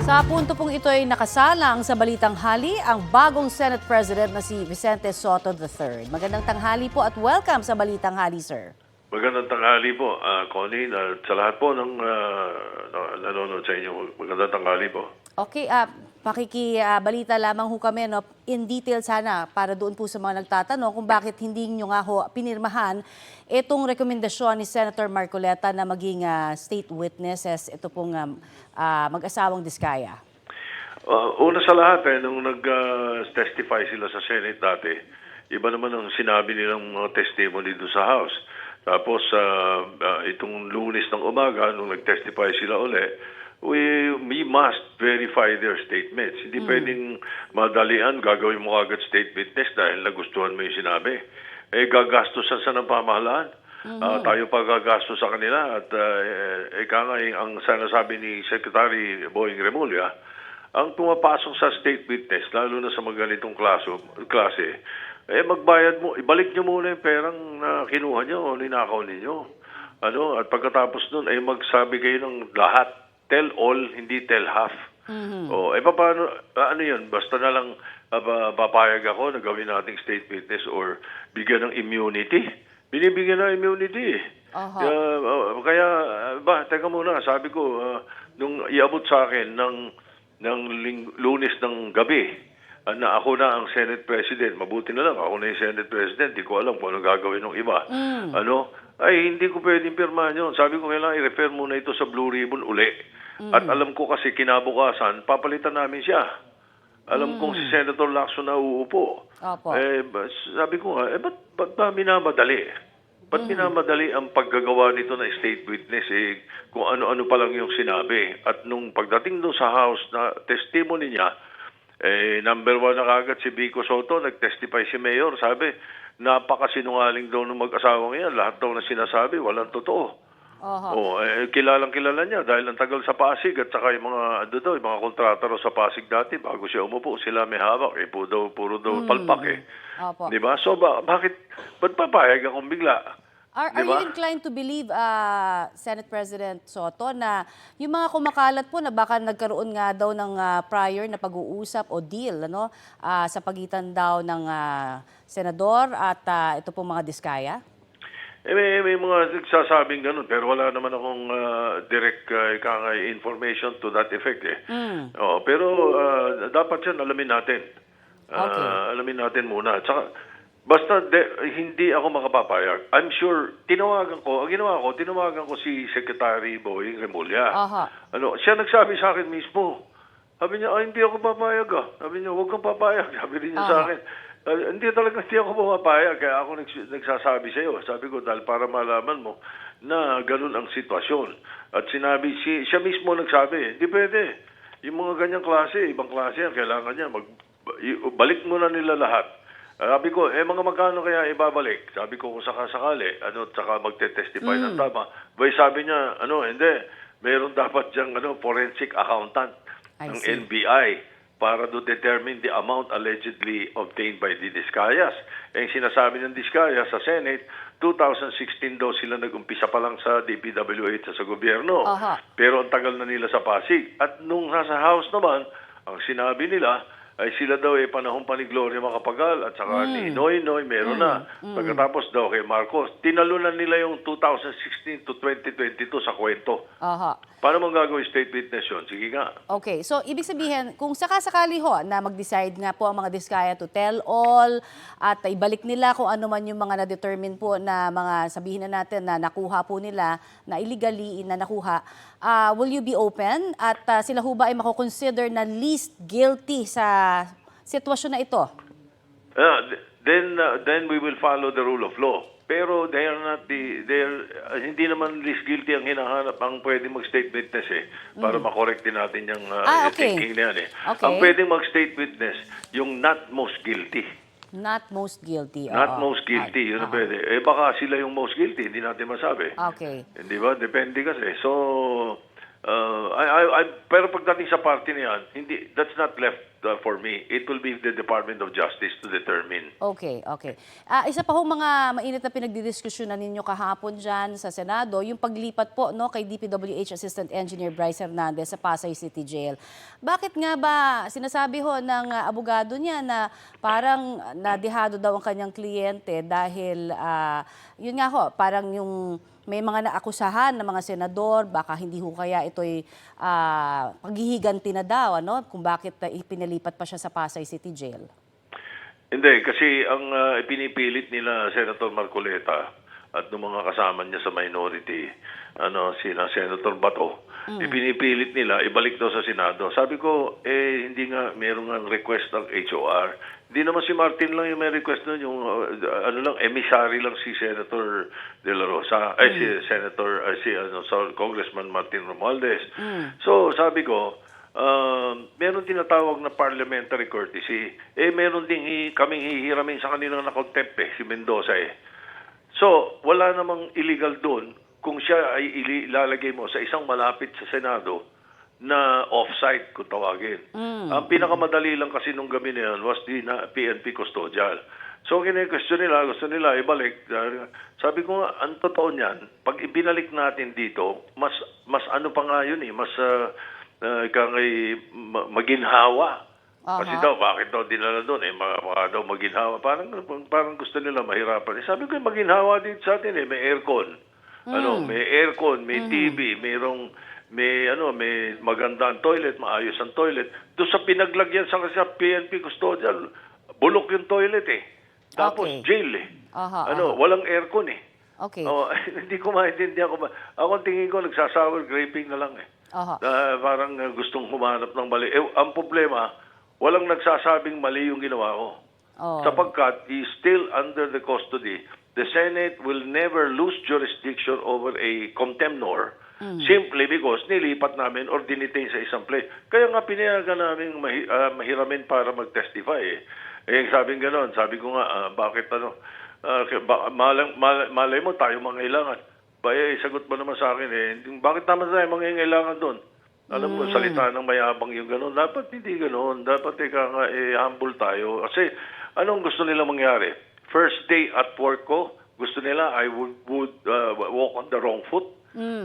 Sa punto pong ito ay nakasalang sa Balitang Hali ang bagong Senate President na si Vicente Sotto III. Magandang tanghali po at welcome sa Balitang Hali, sir. Magandang tanghali po, Connie, at sa lahat po ng nanonood sa inyo. Magandang tanghali po. Okay, pakikibalita lamang ho kami, no, in detail sana para doon po sa mga nagtatanong kung bakit hindi nyo nga ho pinirmahan itong rekomendasyon ni Senator Marcoleta na maging state witnesses ito pong mag-asawang Diskaya. Una sa lahat, nung nag-testify sila sa Senate dati, iba naman ang sinabi nilang mga testimony doon sa House. Tapos, itong Lunes ng umaga, nung nag-testify sila uli, we must verify their statements. Hindi pwedeng madalian, gagawin mo agad state witness dahil nagustuhan mo yung sinabi. Gagastusan sa ng pamahalaan. Tayo pa gagastos sa kanila at ang sinasabi ni Secretary Boying Remulla, ang pumapasok sa state witness, lalo na sa mga ganitong klase, magbayad mo, ibalik nyo muna yung perang na kinuha nyo o ninakaw ninyo. At pagkatapos nun, magsabi kayo ng lahat. Tell all, hindi tell half. Paano, ano yun? Basta na lang papayag ako na gawin nating state witness or bigyan ng immunity. Binibigyan ng immunity. Kaya, teka muna, sabi ko, nung iabot sa akin ng Lunes ng gabi, na ako na ang Senate President, mabuti na lang, ako na yung Senate President, di ko alam kung ano gagawin ng iba. Hindi ko pwedeng pirmahan yun. Sabi ko, kailangan i-refer muna ito sa Blue Ribbon uli. At alam ko kasi kinabukasan, papalitan namin siya. Alam kong si Senator Lacson na uupo. Sabi ko nga, ba't ba minamadali? Ba't minamadali ang paggagawa nito na state witness? Kung ano-ano pa lang yung sinabi. At nung pagdating doon sa House na testimony niya, number one na kagad si Vico Sotto, nag-testify si Mayor, sabi, napakasinungaling daw ng mag-asawang yan. Lahat daw na sinasabi, walang totoo. Kilalang-kilala niya dahil ang tagal sa Pasig at saka yung mga kontrataro sa Pasig dati bago siya umupo, sila may hawak, puro daw palpak Di ba? So, ba't papayag akong bigla? Are you inclined to believe, Senate President Sotto, na yung mga kumakalat po na baka nagkaroon nga daw ng prior na pag-uusap o deal sa pagitan daw ng senador at ito pong mga Diskaya? May mga nagsasabing ganun, pero wala naman akong direct information to that effect. Pero dapat yan, alamin natin. Alamin natin muna. Tsaka, basta hindi ako makapapayag. I'm sure, tinawagan ko si Secretary Boying Remulla. Siya nagsabi sa akin mismo. Sabi niya, hindi ako papayag. Sabi niya, huwag kang papayag. Sabi niya sa akin. Hindi ako pumapayag, kaya ako nagsasabi sa iyo. Sabi ko, dahil para malaman mo na ganun ang sitwasyon. At sinabi, siya mismo nagsabi, hindi pwede. Yung mga ganyang klase, ibang klase yan, kailangan niya, balik mo na nila lahat. Sabi ko, mga magkano kaya ibabalik? Sabi ko, kung sakasakali, tsaka magte-testify ng tama. Sabi niya, hindi, meron dapat diyang forensic accountant ng NBI para to determine the amount allegedly obtained by the Diskayas. Sinasabi ng Diskaya sa Senate, 2016 daw sila nag-umpisa pa lang sa DPWH sa gobyerno. Pero ang tagal na nila sa Pasig. At nung nasa House naman, ang sinabi nila ay sila daw panahon pa ni Gloria Macapagal at saka ni Noynoy, meron na. Pagkatapos daw kay Marcos, tinalunan nila yung 2016 to 2022 sa kwento. Paano mong gagawin state witness yun? Sige nga. Okay, so ibig sabihin, kung sakasakali ho na mag-decide nga po ang mga Diskaya to tell all at ibalik nila kung ano man yung mga na-determine po na mga sabihin na natin na nakuha po nila, na illegally na nakuha, will you be open? At sila ho ba ay mako-consider na least guilty sa sitwasyon na ito? Then we will follow the rule of law. Pero hindi naman least guilty ang hinahanap ang pwedeng mag-state witness para makorek din natin yung thinking na yan Ang pwedeng mag-state witness, yung not most guilty. Not most guilty. Not most guilty, yun ang pwede. Baka sila yung most guilty, hindi natin masabi. Di ba? Depende kasi. So, pero pagdating sa party na yan, that's not left for me. It will be the Department of Justice to determine. Okay, okay. Isa pa ho mga mainit na pinagdidiskusyonan ninyo kahapon dyan sa Senado, yung paglipat po no, kay DPWH Assistant Engineer Bryce Hernandez sa Pasay City Jail. Bakit nga ba sinasabi ho ng abogado niya na parang nadihado daw ang kanyang kliyente dahil yun nga ho, parang yung may mga naakusahan ng mga senador, baka hindi ho kaya ito'y paghihiganti na daw, ano, kung bakit ipinalipat pa siya sa Pasay City Jail. Hindi, kasi ang ipinipilit nila Senator Marcoleta at ng mga kasama niya sa minority, sina Senator Bato, ipinipilit nila ibalik daw sa Senado. Sabi ko, hindi nga mayroong ang request ng HOR. Hindi naman si Martin lang yung may request nun, yung emissary lang si Senator De La Rosa, Congressman Martin Romualdez. So sabi ko, meron tinatawag na parliamentary courtesy. Meron din kaming hihiramin sa kanilang na-contempt si Mendoza So, wala namang illegal doon kung siya ay ilalagay mo sa isang malapit sa Senado na off-site kung tawagin. Ang pinakamadali lang kasi nung gabi na yan was the PNP custodial. So, gusto nila ibalik. Sabi ko nga, ang totoo niyan, pag ibinalik natin dito, mas ano pa nga yun mas maginhawa. Kasi daw, bakit daw dinala doon? Baka daw maginhawa. Parang gusto nila mahirapan. Sabi ko, maginhawa dito sa atin may aircon. May aircon, may TV, may magandang toilet, maayos ang toilet. Doon sa pinaglagyan sa PNP custodial, bulok yung toilet Tapos jail walang aircon Okay. Hindi ko maintindihan ko ba. Ako tingin ko nagsasour graping na lang parang gustong humanap ng mali. Ang problema, walang nagsasabing mali yung ginawa ko. Sapagkat he is still under the custody. The Senate will never lose jurisdiction over a contemnor simply because nilipat namin or dinitain sa isang place. Kaya nga pinayagan namin mahiramin para mag-testify sabi ko nga, bakit malay mo tayo mangailangan. Sagot mo naman sa akin bakit naman tayo mangailangan doon? Alam mo, salita ng mayabang yung gano'n. Dapat hindi gano'n. Dapat humble tayo. Kasi anong gusto nila mangyari? First day at work ko, gusto nila I would walk on the wrong foot.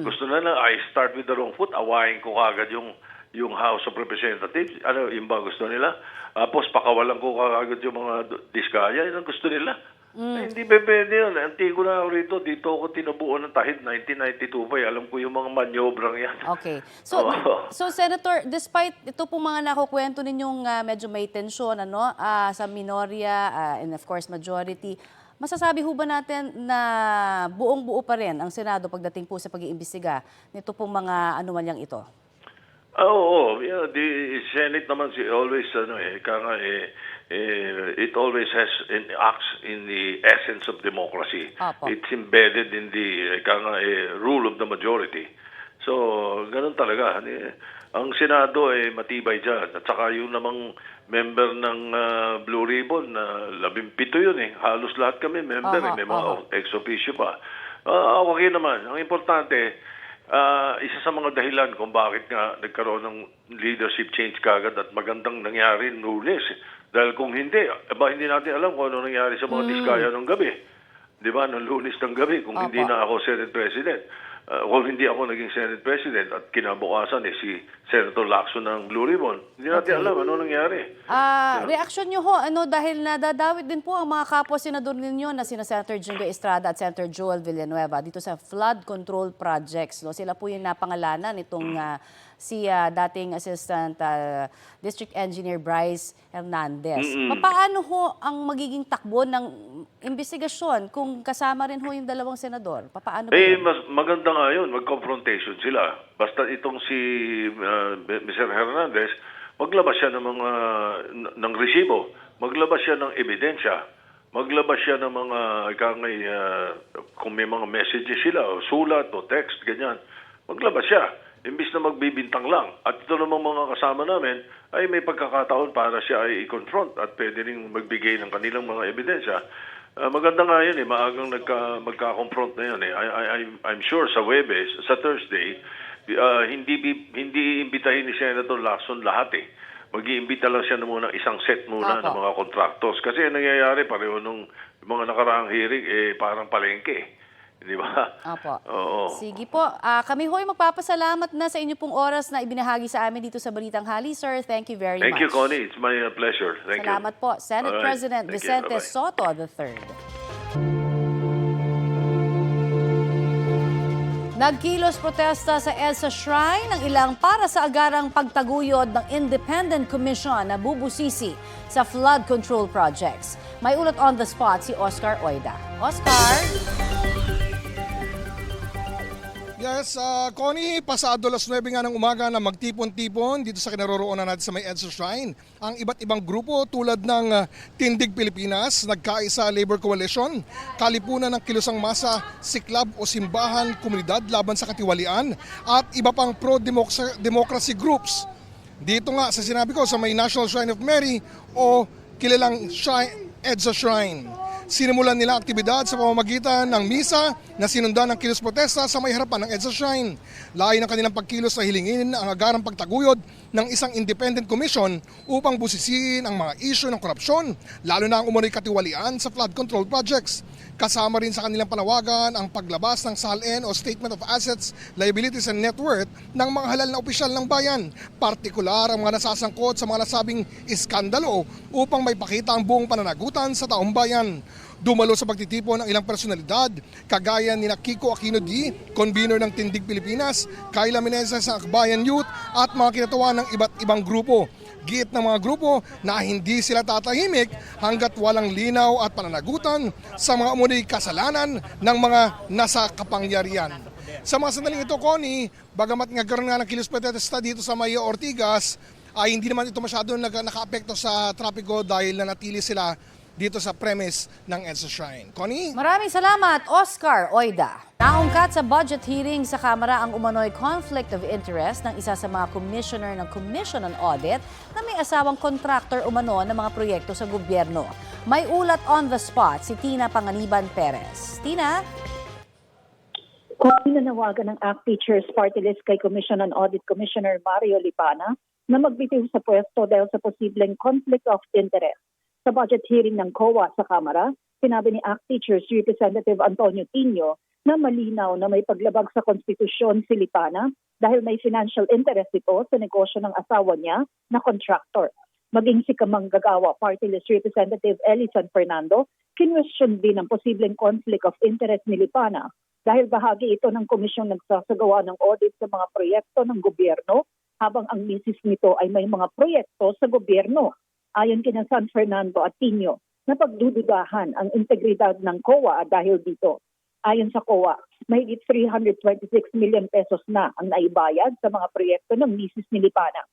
Gusto nila I start with the wrong foot. Awayin ko kagad yung House of Representatives. Yung ba gusto nila? Tapos pakawalan ko kagad yung mga diskaya. Yan ang gusto nila. Hindi pwede yun. Antigo na ako rito. Dito ako tinubuan ng tahid 1992 pa. Alam ko yung mga manyobrang yan. Okay. So Senator, despite ito pong mga nakukwento ninyong medyo may tensyon sa minorya and of course majority, masasabi ho ba natin na buong-buo pa rin ang Senado pagdating po sa pag-iimbestiga nito pong mga anomalyang ito? Oo. The Senate naman always it always acts in the essence of democracy. It's embedded in the rule of the majority. So, ganun talaga. Ang Senado matibay dyan. At saka yung namang member ng Blue Ribbon, 17 yun Halos lahat kami member may mga ex officio pa. Okay naman. Ang importante, isa sa mga dahilan kung bakit nga nagkaroon ng leadership change kagad at magandang nangyari noong Lunes. Dahil kung hindi natin alam kung ano nangyari sa mga diskaya ng gabi. Di ba? Noong Lunes ng gabi, kung hindi na ako Senate President. Kung hindi ako naging Senate President at kinabukasan si Senator Lacson ng Blue Ribbon, hindi natin alam ano nangyari. Reaksyon nyo ho, dahil nadadawit din po ang mga kapwa-senador ninyo na sina Senator Jingo Estrada at Senator Joel Villanueva dito sa flood control projects. Sila po yung napangalanan nitong si dating Assistant District Engineer Bryce Hernandez. Paano ho ang magiging takbo ng investigasyon kung kasama rin ho yung dalawang senador? Paano ba yun? Mas maganda nga yun, mag-confrontation sila. Basta itong si Mr. Hernandez, maglabas siya ng resibo, maglabas siya ng ebidensya, maglabas siya ng mga kung may mga messages sila, o sulat o text, ganyan, maglabas siya. Imbis na magbibintang lang. At ito namang mga kasama namin ay may pagkakataon para siya ay i-confront at pwede rin magbigay ng kanilang mga ebidensya. Maganda nga yun maagang magka-confront na yun I'm sure sa Webes, sa Thursday, hindi imbitahin ni Senator Lacson lahat mag-iimbita lang siya muna isang set muna Opo. ng mga contractors. Kasi ang nangyayari, pareho nung mga nakaraang hearing, parang palengke. Di ba? Opo. Oo. Sige po. Kami ho'y magpapasalamat na sa inyo pong oras na ibinahagi sa amin dito sa Balitang Hali, sir. Thank you very Thank much. you, Connie. It's my pleasure. Thank you. Salamat po. Senate Alright. President Thank you. Vicente Bye-bye. Soto III. Nagkilos protesta sa EDSA Shrine ng ilang para sa agarang pagtaguyod ng Independent Commission na bubusisi sa flood control projects. May ulat on the spot si Oscar Oida. Oscar? Yes, Connie, pasado 9:00 nga ng umaga na magtipon-tipon dito sa kinaroroonan natin sa may EDSA Shrine. Ang iba't ibang grupo tulad ng Tindig Pilipinas, Nagkaisa Labor Coalition, Kalipunan ng Kilusang Masa, Siklab o Simbahan, Komunidad Laban sa Katiwalian at iba pang pro-democracy groups. Dito nga sa sinabi ko sa may National Shrine of Mary o kilalang EDSA Shrine. Sinimulan nila aktibidad sa pamamagitan ng misa na sinundan ng kilos protesta sa may harapan ng EDSA Shrine. Layo ng kanilang pagkilos na hilingin ang agarang pagtaguyod ng isang independent commission upang busisiin ang mga isyu ng korupsyon, lalo na ang umunoy katiwalian sa flood control projects. Kasama rin sa kanilang panawagan ang paglabas ng SALN o Statement of Assets, Liabilities and Net Worth ng mga halal na opisyal ng bayan, partikular ang mga nasasangkot sa mga nasabing iskandalo upang may pakita ang buong pananagutan sa taong bayan. Dumalo sa pagtitipon ng ilang personalidad, kagaya ni Kiko Aquino D, convener ng Tindig Pilipinas, Kyla Meneses ng Akbayan Youth at mga kinatawan ng iba't ibang grupo. Giit ng mga grupo na hindi sila tatahimik hanggat walang linaw at pananagutan sa mga umunoy kasalanan ng mga nasa kapangyarihan. Sa mga sandaling ito, Connie, bagamat nagkaroon nga ng kilos protesta dito sa Mayo Ortigas, ay hindi naman ito masyado naka-apekto sa trapiko dahil nanatili sila dito sa premise ng EDSA Shrine. Connie? Maraming salamat, Oscar Oida. Naungkat sa budget hearing sa Kamara ang umano'y conflict of interest ng isa sa mga commissioner ng Commission on Audit na may asawang contractor umano ng mga proyekto sa gobyerno. May ulat on the spot si Tina Panganiban Perez. Tina? Kung nanawagan ng ACT Teachers Party List kay Commission on Audit Commissioner Mario Lipana na magbitiw sa pwesto dahil sa posibleng conflict of interest. Sa budget hearing ng COA sa Kamara, sinabi ni ACT Teachers Representative Antonio Tino na malinaw na may paglabag sa konstitusyon si Lipana dahil may financial interest ito sa negosyo ng asawa niya na contractor. Maging si Kamanggagawa Party List Representative Eli San Fernando, kinwestiyon din ang posibleng conflict of interest ni Lipana dahil bahagi ito ng komisyong nagsasagawa ng audit sa mga proyekto ng gobyerno habang ang misis nito ay may mga proyekto sa gobyerno. Ayon kina San Fernando at Tino, na pagdududahan ang integridad ng COA dahil dito. Ayon sa COA, mahigit 326 million pesos na ang naibayad sa mga proyekto ng misis ni Lipana.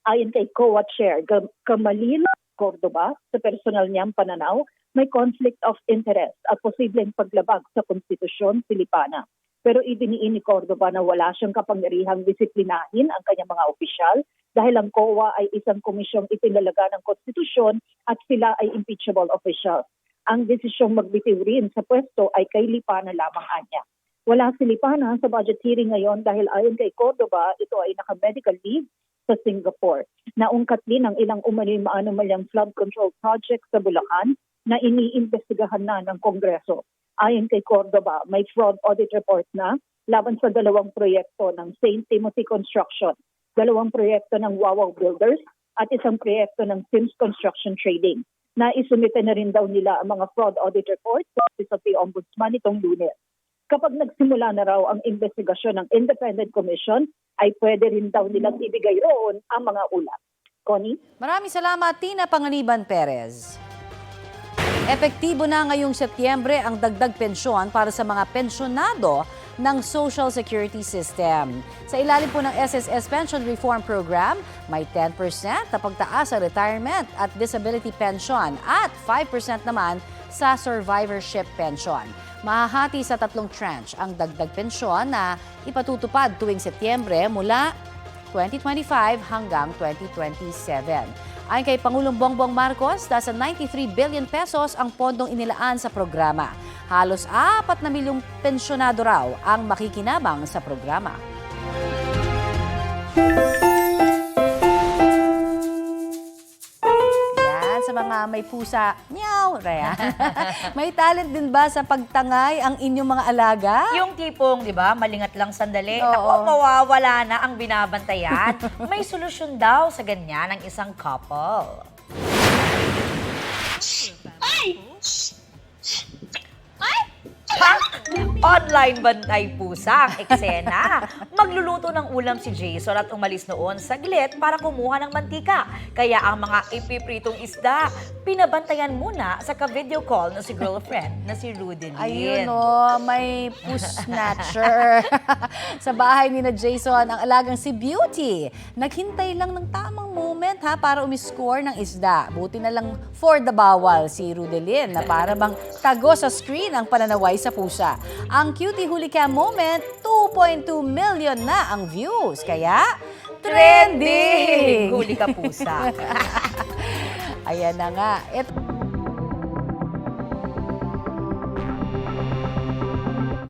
Ayon kay COA Chair Camalila Cordoba, sa personal niyang pananaw, may conflict of interest at posibleng paglabag sa konstitusyon si Lipana. Pero idiniin ni Cordoba na wala siyang kapangyarihang disiplinahin ang kanyang mga opisyal dahil ang COA ay isang komisyong itinalaga ng konstitusyon at sila ay impeachable officials. Ang desisyong magbitiw rin sa pwesto ay kay Lipana lamang anya. Wala si Lipana sa budget hearing ngayon dahil ayon kay Cordoba, ito ay naka-medical leave sa Singapore. Naungkat din ang ilang umano'y maanumalyang flood control project sa Bulacan na iniimbestigahan na ng Kongreso. Ayon kay Cordoba, may fraud audit report na laban sa 2 proyekto ng St. Timothy Construction, 2 proyekto ng Wawaw Builders at isang proyekto ng Sims Construction Trading. Naisumite na rin daw nila ang mga fraud audit report sa Office of the Ombudsman itong Lunes. Kapag nagsimula na raw ang investigasyon ng Independent Commission, ay pwede rin daw nilang ibigay roon ang mga ulat. Connie? Maraming salamat, Tina Panganiban Perez. Epektibo na ngayong Setyembre ang dagdag pensyon para sa mga pensyonado ng Social Security System. Sa ilalim po ng SSS Pension Reform Program, may 10% na pagtaas sa retirement at disability pension at 5% naman sa survivorship pension. Mahahati sa 3 tranche ang dagdag pensyon na ipatutupad tuwing Setyembre mula 2025 hanggang 2027. Ayon kay Pangulong Bongbong Marcos, nasa 93 billion pesos ang pondong inilaan sa programa. Halos 4 na milyong pensyonado raw ang makikinabang sa programa. sa mga may pusa. Meow! Raya. May talent din ba sa pagtangay ang inyong mga alaga? Yung tipong, di ba, malingat lang sandali, Oo. ako mawawala na ang binabantayan. May solusyon daw sa ganyan ng isang couple. Online bantay pusa ang eksena. Magluluto ng ulam si Jason at umalis noon saglit para kumuha ng mantika. Kaya ang mga ipipritong isda, pinabantayan muna sa ka-video call na si girlfriend na si Rudelyn. Ayun o, may puss snatcher. Sa bahay ni na Jason, ang alagang si Beauty. Naghintay lang ng tamang moment para umiscore ng isda. Buti na lang for the bawal si Rudelyn na para bang tago sa screen ang pananaway sa pusa. Ang cutie huli cam moment, 2.2 million na ang views. Kaya, trending! Huli ka pusa. Ayan na nga.